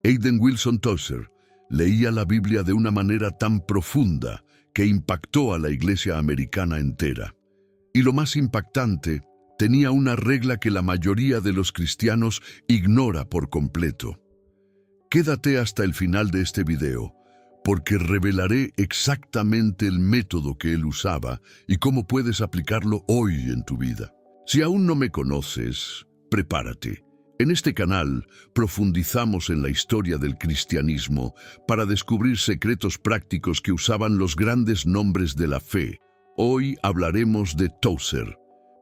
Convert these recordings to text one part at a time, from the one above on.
Aidan Wilson Tozer leía la Biblia de una manera tan profunda que impactó a la iglesia americana entera. Y lo más impactante, tenía una regla que la mayoría de los cristianos ignora por completo. Quédate hasta el final de este video, porque revelaré exactamente el método que él usaba y cómo puedes aplicarlo hoy en tu vida. Si aún no me conoces, prepárate. En este canal profundizamos en la historia del cristianismo para descubrir secretos prácticos que usaban los grandes nombres de la fe. Hoy hablaremos de Tozer.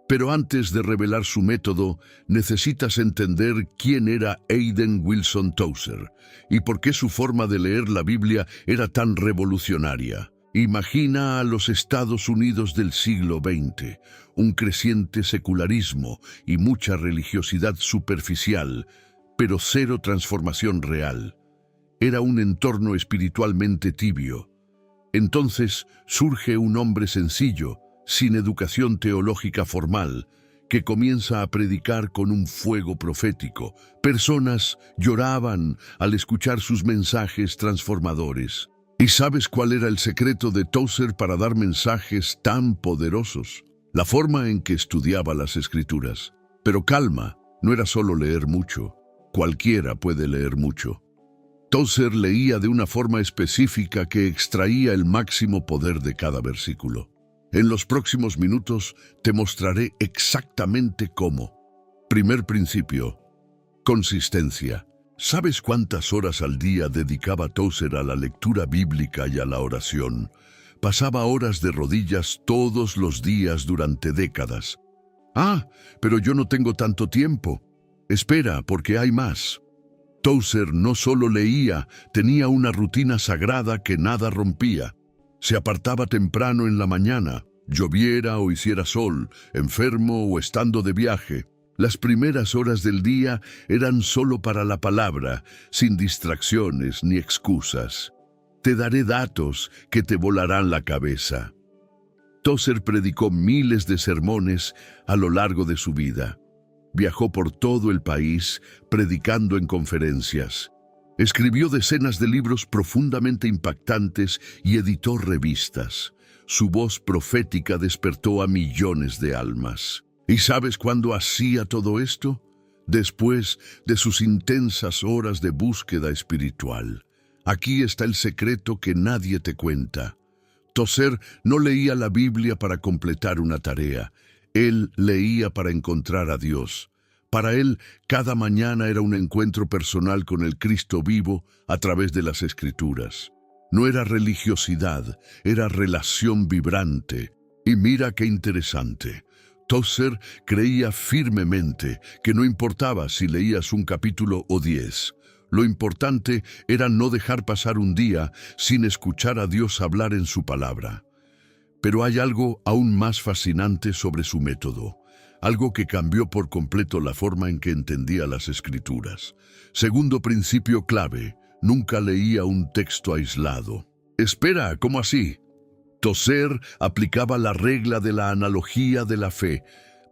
Pero antes de revelar su método, necesitas entender quién era Aidan Wilson Tozer y por qué su forma de leer la Biblia era tan revolucionaria. Imagina a los Estados Unidos del siglo XX, un creciente secularismo y mucha religiosidad superficial, pero cero transformación real. Era un entorno espiritualmente tibio. Entonces surge un hombre sencillo, sin educación teológica formal, que comienza a predicar con un fuego profético. Personas lloraban al escuchar sus mensajes transformadores. ¿Y sabes cuál era el secreto de Tozer para dar mensajes tan poderosos? La forma en que estudiaba las Escrituras. Pero calma, no era solo leer mucho. Cualquiera puede leer mucho. Tozer leía de una forma específica que extraía el máximo poder de cada versículo. En los próximos minutos te mostraré exactamente cómo. Primer principio: consistencia. ¿Sabes cuántas horas al día dedicaba Tozer a la lectura bíblica y a la oración? Pasaba horas de rodillas todos los días durante décadas. Pero yo no tengo tanto tiempo. Espera, porque hay más. Tozer no solo leía, tenía una rutina sagrada que nada rompía. Se apartaba temprano en la mañana, lloviera o hiciera sol, enfermo o estando de viaje. Las primeras horas del día eran solo para la palabra, sin distracciones ni excusas. Te daré datos que te volarán la cabeza. Tozer predicó miles de sermones a lo largo de su vida. Viajó por todo el país predicando en conferencias. Escribió decenas de libros profundamente impactantes y editó revistas. Su voz profética despertó a millones de almas. ¿Y sabes cuándo hacía todo esto? Después de sus intensas horas de búsqueda espiritual. Aquí está el secreto que nadie te cuenta. Tozer no leía la Biblia para completar una tarea. Él leía para encontrar a Dios. Para él, cada mañana era un encuentro personal con el Cristo vivo a través de las Escrituras. No era religiosidad, era relación vibrante. Y mira qué interesante. Tozer creía firmemente que no importaba si leías un capítulo o 10. Lo importante era no dejar pasar un día sin escuchar a Dios hablar en su palabra. Pero hay algo aún más fascinante sobre su método. Algo que cambió por completo la forma en que entendía las Escrituras. Segundo principio clave: nunca leía un texto aislado. Espera, ¿cómo así? Tozer aplicaba la regla de la analogía de la fe.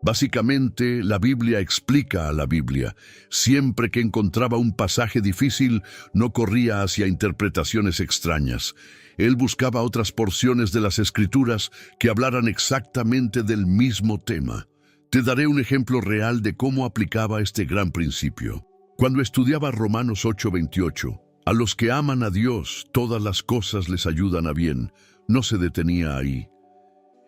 Básicamente, la Biblia explica a la Biblia. Siempre que encontraba un pasaje difícil, no corría hacia interpretaciones extrañas. Él buscaba otras porciones de las Escrituras que hablaran exactamente del mismo tema. Te daré un ejemplo real de cómo aplicaba este gran principio. Cuando estudiaba Romanos 8:28, a los que aman a Dios, todas las cosas les ayudan a bien, no se detenía ahí.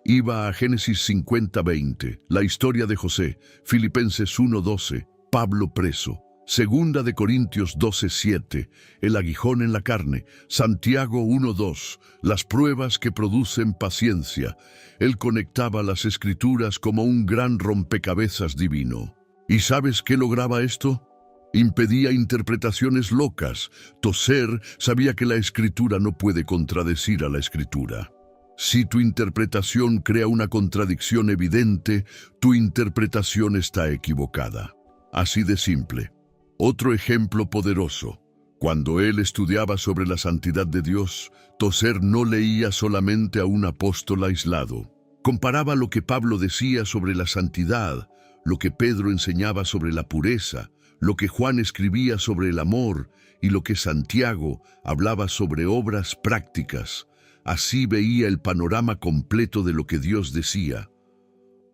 Iba a Génesis 50:20, la historia de José, Filipenses 1:12, Pablo preso, Segunda de Corintios 12:7, el aguijón en la carne, Santiago 1:2, las pruebas que producen paciencia. Él conectaba las Escrituras como un gran rompecabezas divino. ¿Y sabes qué lograba esto? Impedía interpretaciones locas. Tozer sabía que la Escritura no puede contradecir a la Escritura. Si tu interpretación crea una contradicción evidente, tu interpretación está equivocada. Así de simple. Otro ejemplo poderoso. Cuando él estudiaba sobre la santidad de Dios, Tozer no leía solamente a un apóstol aislado. Comparaba lo que Pablo decía sobre la santidad, lo que Pedro enseñaba sobre la pureza, lo que Juan escribía sobre el amor y lo que Santiago hablaba sobre obras prácticas. Así veía el panorama completo de lo que Dios decía.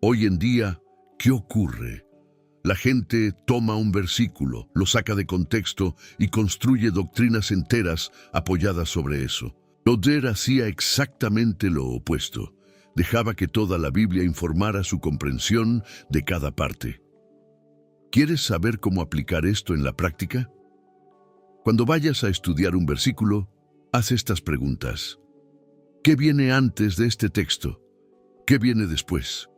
Hoy en día, ¿qué ocurre? La gente toma un versículo, lo saca de contexto y construye doctrinas enteras apoyadas sobre eso. Lutero hacía exactamente lo opuesto. Dejaba que toda la Biblia informara su comprensión de cada parte. ¿Quieres saber cómo aplicar esto en la práctica? Cuando vayas a estudiar un versículo, haz estas preguntas. ¿Qué viene antes de este texto? ¿Qué viene después?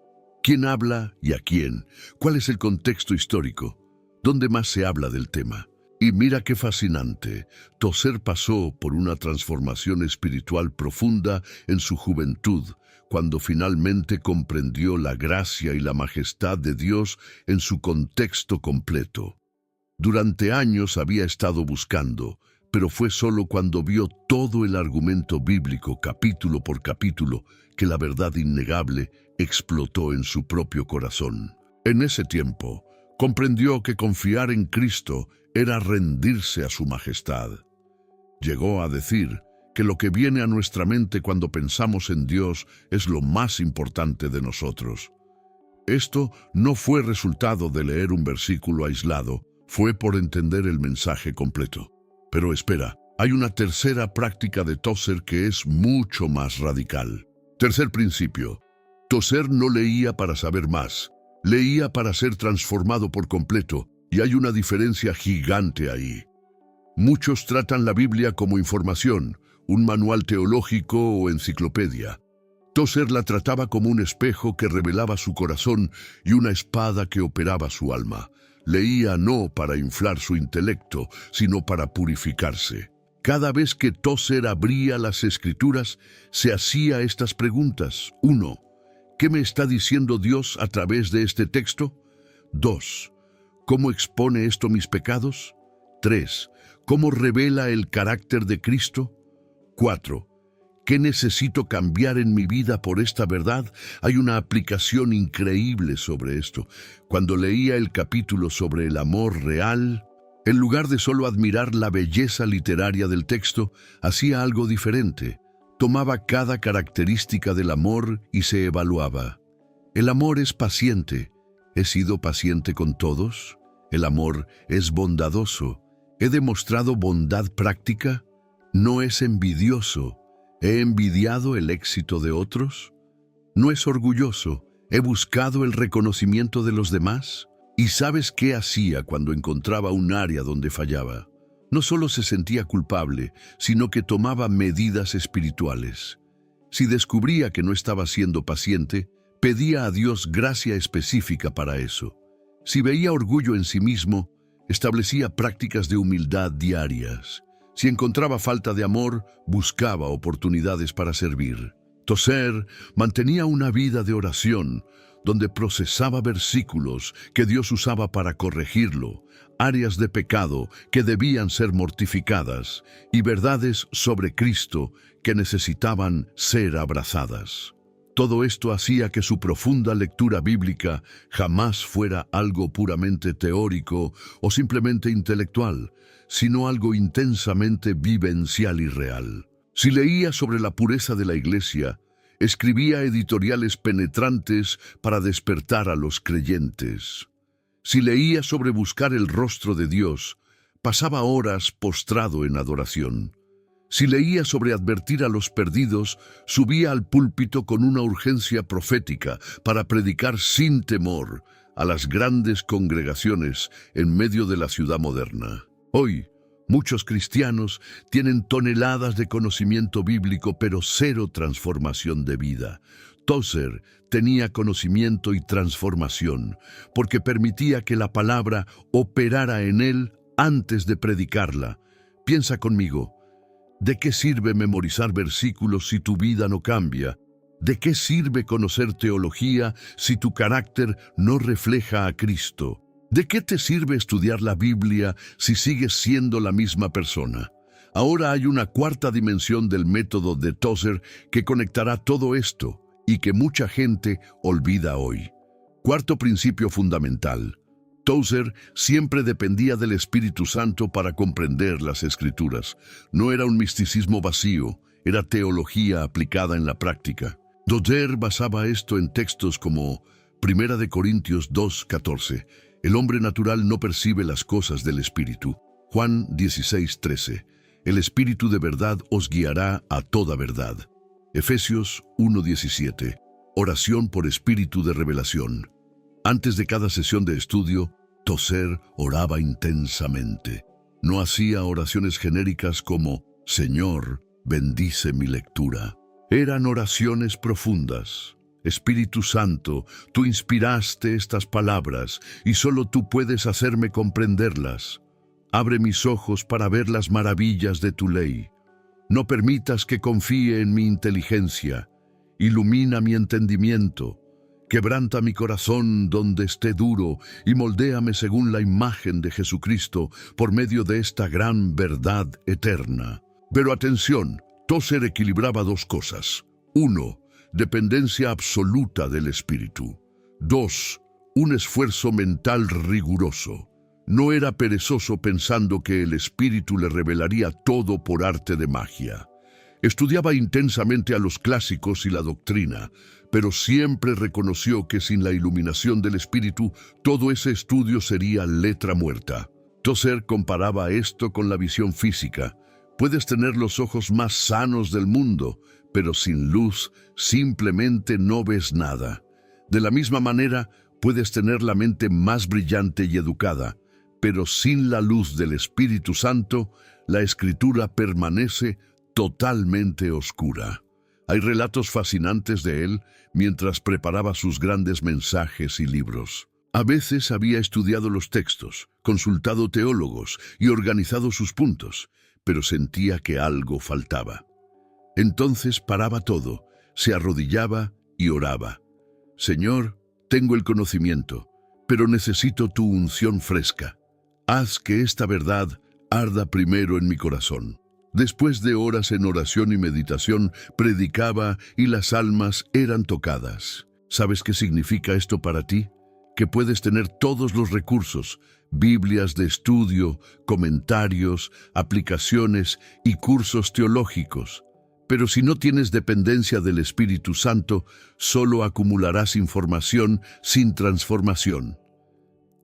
¿Quién habla y a quién? ¿Cuál es el contexto histórico? ¿Dónde más se habla del tema? Y mira qué fascinante, Tozer pasó por una transformación espiritual profunda en su juventud, cuando finalmente comprendió la gracia y la majestad de Dios en su contexto completo. Durante años había estado buscando, pero fue solo cuando vio todo el argumento bíblico capítulo por capítulo que la verdad innegable explotó en su propio corazón. En ese tiempo, comprendió que confiar en Cristo era rendirse a su majestad. Llegó a decir que lo que viene a nuestra mente cuando pensamos en Dios es lo más importante de nosotros. Esto no fue resultado de leer un versículo aislado, fue por entender el mensaje completo. Pero espera, hay una tercera práctica de Tozer que es mucho más radical. Tercer principio. Tozer no leía para saber más, leía para ser transformado por completo, y hay una diferencia gigante ahí. Muchos tratan la Biblia como información, un manual teológico o enciclopedia. Tozer la trataba como un espejo que revelaba su corazón y una espada que operaba su alma. Leía no para inflar su intelecto, sino para purificarse. Cada vez que Tozer abría las Escrituras, se hacía estas preguntas. 1. ¿Qué me está diciendo Dios a través de este texto? 2. ¿Cómo expone esto mis pecados? 3. ¿Cómo revela el carácter de Cristo? 4. ¿Qué necesito cambiar en mi vida por esta verdad? Hay una aplicación increíble sobre esto. Cuando leía el capítulo sobre el amor real, en lugar de solo admirar la belleza literaria del texto, hacía algo diferente. Tomaba cada característica del amor y se evaluaba. El amor es paciente. ¿He sido paciente con todos? El amor es bondadoso. ¿He demostrado bondad práctica? ¿No es envidioso? ¿He envidiado el éxito de otros? ¿No es orgulloso? ¿He buscado el reconocimiento de los demás? ¿Y sabes qué hacía cuando encontraba un área donde fallaba? No solo se sentía culpable, sino que tomaba medidas espirituales. Si descubría que no estaba siendo paciente, pedía a Dios gracia específica para eso. Si veía orgullo en sí mismo, establecía prácticas de humildad diarias. Si encontraba falta de amor, buscaba oportunidades para servir. Tozer mantenía una vida de oración, donde procesaba versículos que Dios usaba para corregirlo, áreas de pecado que debían ser mortificadas y verdades sobre Cristo que necesitaban ser abrazadas. Todo esto hacía que su profunda lectura bíblica jamás fuera algo puramente teórico o simplemente intelectual, sino algo intensamente vivencial y real. Si leía sobre la pureza de la Iglesia, escribía editoriales penetrantes para despertar a los creyentes. Si leía sobre buscar el rostro de Dios, pasaba horas postrado en adoración. Si leía sobre advertir a los perdidos, subía al púlpito con una urgencia profética para predicar sin temor a las grandes congregaciones en medio de la ciudad moderna. Hoy, muchos cristianos tienen toneladas de conocimiento bíblico, pero cero transformación de vida. Tozer tenía conocimiento y transformación, porque permitía que la palabra operara en él antes de predicarla. Piensa conmigo. ¿De qué sirve memorizar versículos si tu vida no cambia? ¿De qué sirve conocer teología si tu carácter no refleja a Cristo? ¿De qué te sirve estudiar la Biblia si sigues siendo la misma persona? Ahora hay una cuarta dimensión del método de Tozer que conectará todo esto y que mucha gente olvida hoy. Cuarto principio fundamental. Tozer siempre dependía del Espíritu Santo para comprender las Escrituras. No era un misticismo vacío, era teología aplicada en la práctica. Tozer basaba esto en textos como 1 Corintios 2:14. El hombre natural no percibe las cosas del Espíritu. Juan 16:13. El Espíritu de verdad os guiará a toda verdad. Efesios 1:17. Oración por espíritu de revelación. Antes de cada sesión de estudio, Tozer oraba intensamente. No hacía oraciones genéricas como Señor, bendice mi lectura. Eran oraciones profundas. Espíritu Santo, tú inspiraste estas palabras y solo tú puedes hacerme comprenderlas. Abre mis ojos para ver las maravillas de tu ley. No permitas que confíe en mi inteligencia. Ilumina mi entendimiento. Quebranta mi corazón donde esté duro y moldéame según la imagen de Jesucristo por medio de esta gran verdad eterna. Pero atención, Tozer equilibraba dos cosas. 1. Dependencia absoluta del Espíritu. 2. Un esfuerzo mental riguroso. No era perezoso pensando que el Espíritu le revelaría todo por arte de magia. Estudiaba intensamente a los clásicos y la doctrina, pero siempre reconoció que sin la iluminación del Espíritu, todo ese estudio sería letra muerta. Tozer comparaba esto con la visión física. Puedes tener los ojos más sanos del mundo, pero sin luz simplemente no ves nada. De la misma manera, puedes tener la mente más brillante y educada, pero sin la luz del Espíritu Santo, la Escritura permanece totalmente oscura. Hay relatos fascinantes de él mientras preparaba sus grandes mensajes y libros. A veces había estudiado los textos, consultado teólogos y organizado sus puntos, pero sentía que algo faltaba. Entonces paraba todo, se arrodillaba y oraba. Señor, tengo el conocimiento, pero necesito tu unción fresca. Haz que esta verdad arda primero en mi corazón. Después de horas en oración y meditación, predicaba y las almas eran tocadas. ¿Sabes qué significa esto para ti? Que puedes tener todos los recursos, Biblias de estudio, comentarios, aplicaciones y cursos teológicos. Pero si no tienes dependencia del Espíritu Santo, solo acumularás información sin transformación.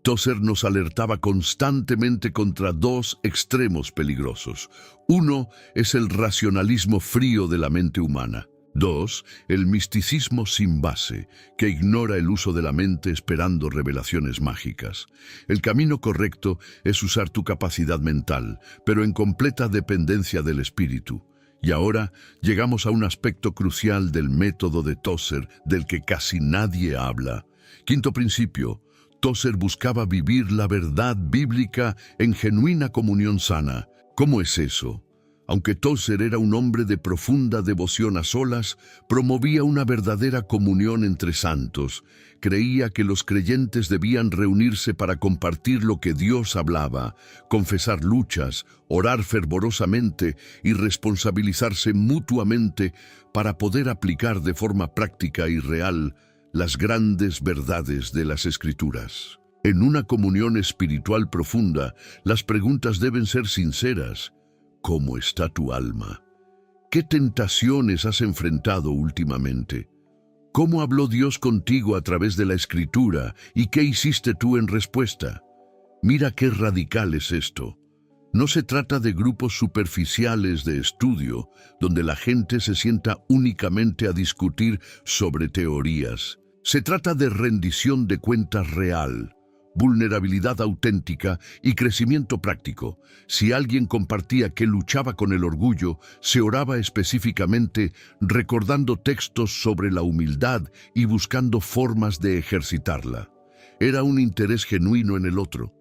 Tozer nos alertaba constantemente contra dos extremos peligrosos. 1 es el racionalismo frío de la mente humana. 2, el misticismo sin base, que ignora el uso de la mente esperando revelaciones mágicas. El camino correcto es usar tu capacidad mental, pero en completa dependencia del Espíritu. Y ahora llegamos a un aspecto crucial del método de Tozer del que casi nadie habla. Quinto principio. Tozer buscaba vivir la verdad bíblica en genuina comunión sana. ¿Cómo es eso? Aunque Tozer era un hombre de profunda devoción a solas, promovía una verdadera comunión entre santos. Creía que los creyentes debían reunirse para compartir lo que Dios hablaba, confesar luchas, orar fervorosamente y responsabilizarse mutuamente para poder aplicar de forma práctica y real las grandes verdades de las Escrituras. En una comunión espiritual profunda, las preguntas deben ser sinceras. ¿Cómo está tu alma? ¿Qué tentaciones has enfrentado últimamente? ¿Cómo habló Dios contigo a través de la Escritura y qué hiciste tú en respuesta? Mira qué radical es esto. No se trata de grupos superficiales de estudio, donde la gente se sienta únicamente a discutir sobre teorías. Se trata de rendición de cuentas real, vulnerabilidad auténtica y crecimiento práctico. Si alguien compartía que luchaba con el orgullo, se oraba específicamente recordando textos sobre la humildad y buscando formas de ejercitarla. Era un interés genuino en el otro.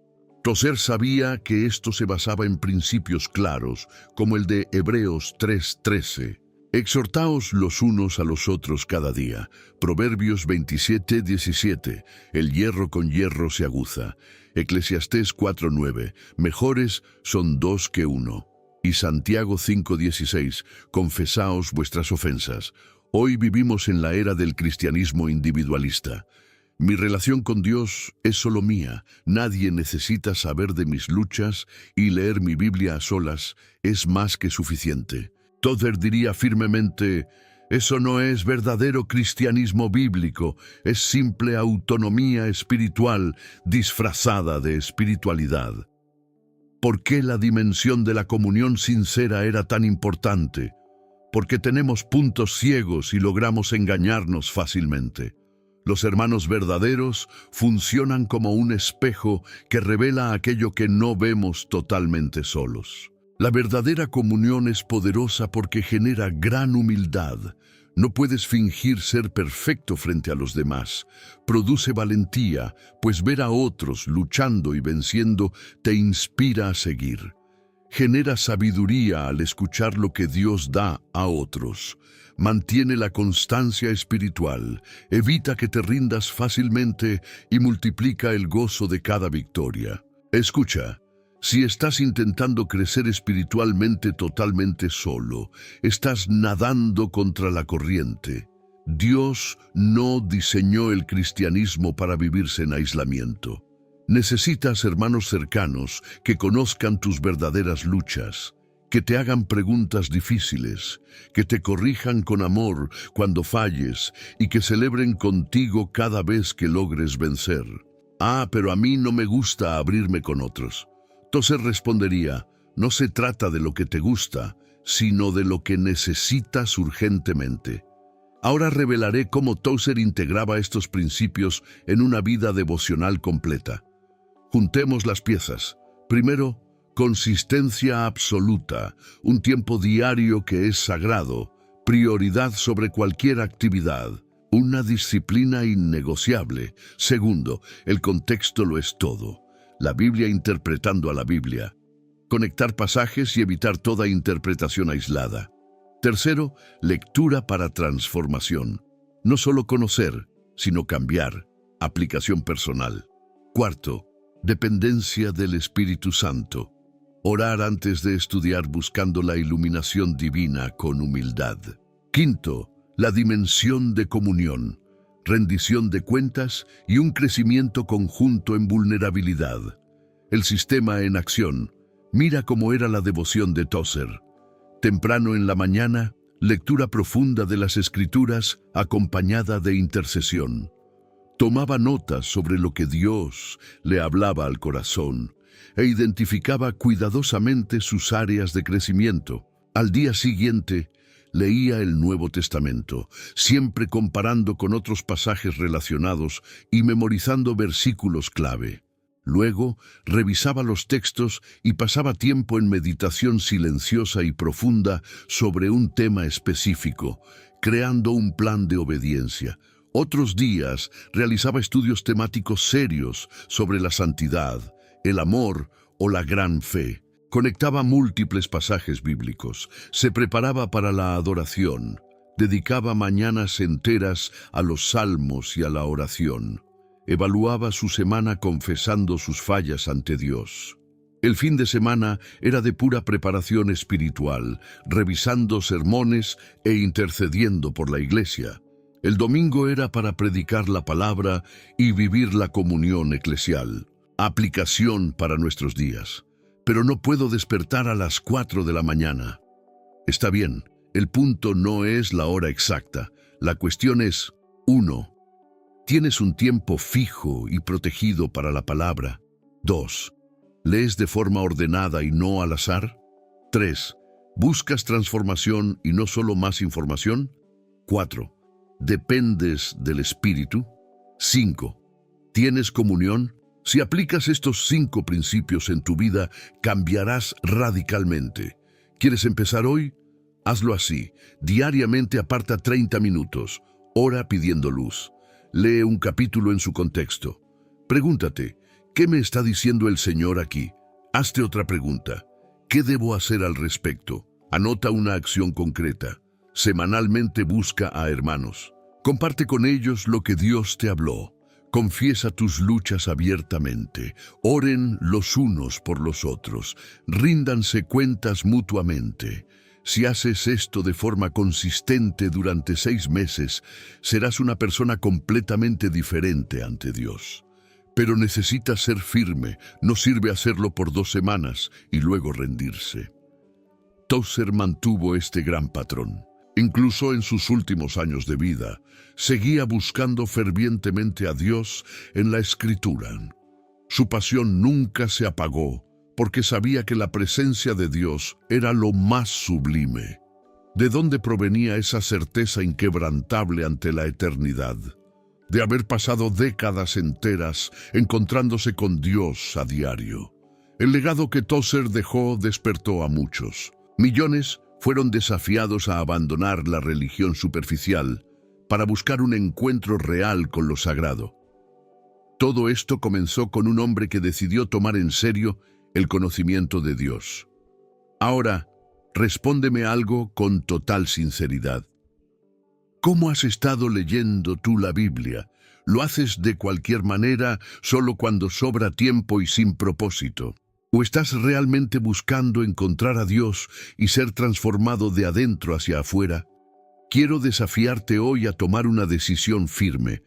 Tozer sabía que esto se basaba en principios claros, como el de Hebreos 3:13. Exhortaos los unos a los otros cada día. Proverbios 27:17. El hierro con hierro se aguza. Eclesiastés 4:9. Mejores son dos que uno. Y Santiago 5:16. Confesaos vuestras ofensas. Hoy vivimos en la era del cristianismo individualista. Mi relación con Dios es solo mía. Nadie necesita saber de mis luchas y leer mi Biblia a solas es más que suficiente. Tozer diría firmemente, eso no es verdadero cristianismo bíblico, es simple autonomía espiritual disfrazada de espiritualidad. ¿Por qué la dimensión de la comunión sincera era tan importante? Porque tenemos puntos ciegos y logramos engañarnos fácilmente. Los hermanos verdaderos funcionan como un espejo que revela aquello que no vemos totalmente solos. La verdadera comunión es poderosa porque genera gran humildad. No puedes fingir ser perfecto frente a los demás. Produce valentía, pues ver a otros luchando y venciendo te inspira a seguir. Genera sabiduría al escuchar lo que Dios da a otros. Mantiene la constancia espiritual, evita que te rindas fácilmente y multiplica el gozo de cada victoria. Escucha, si estás intentando crecer espiritualmente totalmente solo, estás nadando contra la corriente. Dios no diseñó el cristianismo para vivirse en aislamiento. Necesitas hermanos cercanos que conozcan tus verdaderas luchas, que te hagan preguntas difíciles, que te corrijan con amor cuando falles y que celebren contigo cada vez que logres vencer. Pero a mí no me gusta abrirme con otros. Entonces respondería, no se trata de lo que te gusta, sino de lo que necesitas urgentemente. Ahora revelaré cómo Tozer integraba estos principios en una vida devocional completa. Juntemos las piezas. Primero, consistencia absoluta, un tiempo diario que es sagrado, prioridad sobre cualquier actividad, una disciplina innegociable. Segundo, el contexto lo es todo. La Biblia interpretando a la Biblia. Conectar pasajes y evitar toda interpretación aislada. Tercero, lectura para transformación. No solo conocer, sino cambiar. Aplicación personal. Cuarto, dependencia del Espíritu Santo. Orar antes de estudiar buscando la iluminación divina con humildad. Quinto, la dimensión de comunión, rendición de cuentas y un crecimiento conjunto en vulnerabilidad. El sistema en acción. Mira cómo era la devoción de Tozer. Temprano en la mañana, lectura profunda de las Escrituras acompañada de intercesión. Tomaba notas sobre lo que Dios le hablaba al corazón e identificaba cuidadosamente sus áreas de crecimiento. Al día siguiente, leía el Nuevo Testamento, siempre comparando con otros pasajes relacionados y memorizando versículos clave. Luego, revisaba los textos y pasaba tiempo en meditación silenciosa y profunda sobre un tema específico, creando un plan de obediencia. Otros días, realizaba estudios temáticos serios sobre la santidad, el amor o la gran fe. Conectaba múltiples pasajes bíblicos, se preparaba para la adoración, dedicaba mañanas enteras a los salmos y a la oración. Evaluaba su semana confesando sus fallas ante Dios. El fin de semana era de pura preparación espiritual, revisando sermones e intercediendo por la iglesia. El domingo era para predicar la palabra y vivir la comunión eclesial. Aplicación para nuestros días. Pero no puedo despertar a las 4 de la mañana. Está bien, el punto no es la hora exacta. La cuestión es, 1. ¿Tienes un tiempo fijo y protegido para la palabra? 2. ¿Lees de forma ordenada y no al azar? 3. ¿Buscas transformación y no solo más información? 4. ¿Dependes del Espíritu? 5. ¿Tienes comunión? Si aplicas estos 5 principios en tu vida, cambiarás radicalmente. ¿Quieres empezar hoy? Hazlo así. Diariamente aparta 30 minutos. Ora pidiendo luz. Lee un capítulo en su contexto. Pregúntate, ¿qué me está diciendo el Señor aquí? Hazte otra pregunta. ¿Qué debo hacer al respecto? Anota una acción concreta. Semanalmente busca a hermanos. Comparte con ellos lo que Dios te habló. Confiesa tus luchas abiertamente. Oren los unos por los otros. Ríndanse cuentas mutuamente. Si haces esto de forma consistente durante 6 meses, serás una persona completamente diferente ante Dios. Pero necesitas ser firme, no sirve hacerlo por 2 semanas y luego rendirse. Tozer mantuvo este gran patrón. Incluso en sus últimos años de vida, seguía buscando fervientemente a Dios en la Escritura. Su pasión nunca se apagó, porque sabía que la presencia de Dios era lo más sublime. ¿De dónde provenía esa certeza inquebrantable ante la eternidad? De haber pasado décadas enteras encontrándose con Dios a diario. El legado que Tozer dejó despertó a muchos. Millones fueron desafiados a abandonar la religión superficial para buscar un encuentro real con lo sagrado. Todo esto comenzó con un hombre que decidió tomar en serio el conocimiento de Dios. Ahora, respóndeme algo con total sinceridad. ¿Cómo has estado leyendo tú la Biblia? ¿Lo haces de cualquier manera, solo cuando sobra tiempo y sin propósito? ¿O estás realmente buscando encontrar a Dios y ser transformado de adentro hacia afuera? Quiero desafiarte hoy a tomar una decisión firme,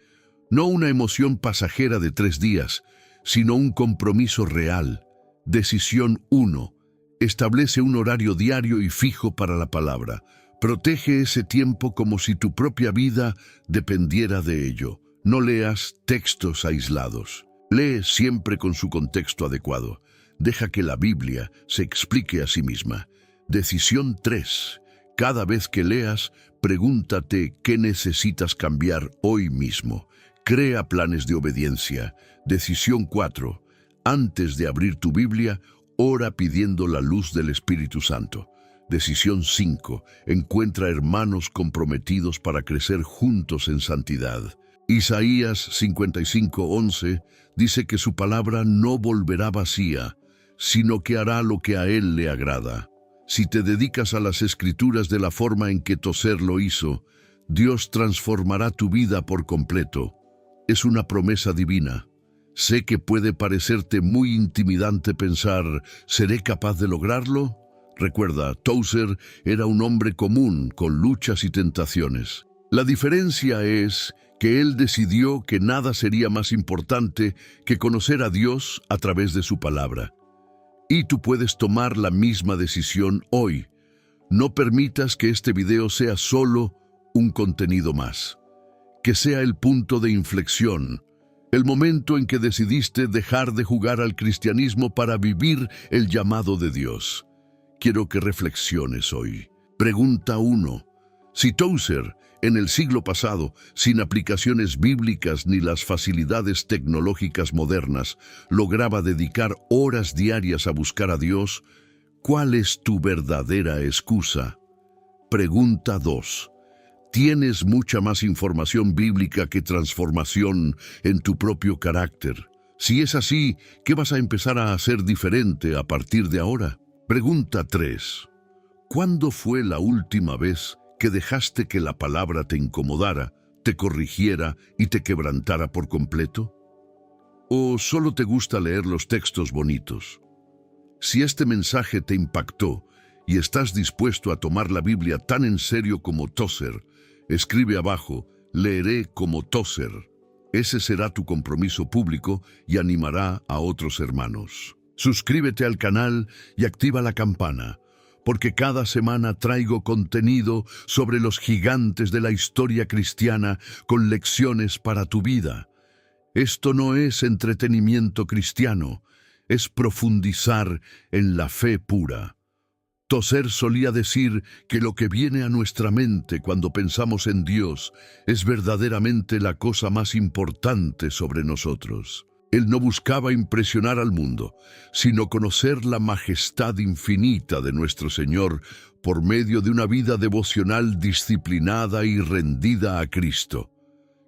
no una emoción pasajera de 3 días, sino un compromiso real. Decisión 1. Establece un horario diario y fijo para la palabra. Protege ese tiempo como si tu propia vida dependiera de ello. No leas textos aislados. Lee siempre con su contexto adecuado. Deja que la Biblia se explique a sí misma. Decisión 3. Cada vez que leas, pregúntate qué necesitas cambiar hoy mismo. Crea planes de obediencia. Decisión 4. Antes de abrir tu Biblia, ora pidiendo la luz del Espíritu Santo. Decisión 5. Encuentra hermanos comprometidos para crecer juntos en santidad. Isaías 55:11 dice que su palabra no volverá vacía, sino que hará lo que a Él le agrada. Si te dedicas a las Escrituras de la forma en que Tozer lo hizo, Dios transformará tu vida por completo. Es una promesa divina. Sé que puede parecerte muy intimidante pensar, ¿seré capaz de lograrlo? Recuerda, Tozer era un hombre común, con luchas y tentaciones. La diferencia es que él decidió que nada sería más importante que conocer a Dios a través de su palabra. Y tú puedes tomar la misma decisión hoy. No permitas que este video sea solo un contenido más. Que sea el punto de inflexión, el momento en que decidiste dejar de jugar al cristianismo para vivir el llamado de Dios. Quiero que reflexiones hoy. Pregunta 1. Si Tozer, en el siglo pasado, sin aplicaciones bíblicas ni las facilidades tecnológicas modernas, lograba dedicar horas diarias a buscar a Dios, ¿cuál es tu verdadera excusa? Pregunta 2. ¿Tienes mucha más información bíblica que transformación en tu propio carácter? Si es así, ¿qué vas a empezar a hacer diferente a partir de ahora? Pregunta 3. ¿Cuándo fue la última vez que dejaste que la palabra te incomodara, te corrigiera y te quebrantara por completo? ¿O solo te gusta leer los textos bonitos? Si este mensaje te impactó y estás dispuesto a tomar la Biblia tan en serio como Tozer, escribe abajo, leeré como Tozer. Ese será tu compromiso público y animará a otros hermanos. Suscríbete al canal y activa la campana, porque cada semana traigo contenido sobre los gigantes de la historia cristiana con lecciones para tu vida. Esto no es entretenimiento cristiano, es profundizar en la fe pura. Tozer solía decir que lo que viene a nuestra mente cuando pensamos en Dios es verdaderamente la cosa más importante sobre nosotros. Él no buscaba impresionar al mundo, sino conocer la majestad infinita de nuestro Señor por medio de una vida devocional disciplinada y rendida a Cristo.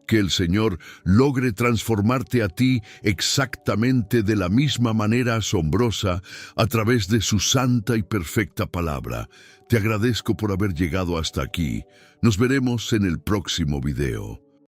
Que el Señor logre transformarte a ti exactamente de la misma manera asombrosa a través de su santa y perfecta palabra. Te agradezco por haber llegado hasta aquí. Nos veremos en el próximo video.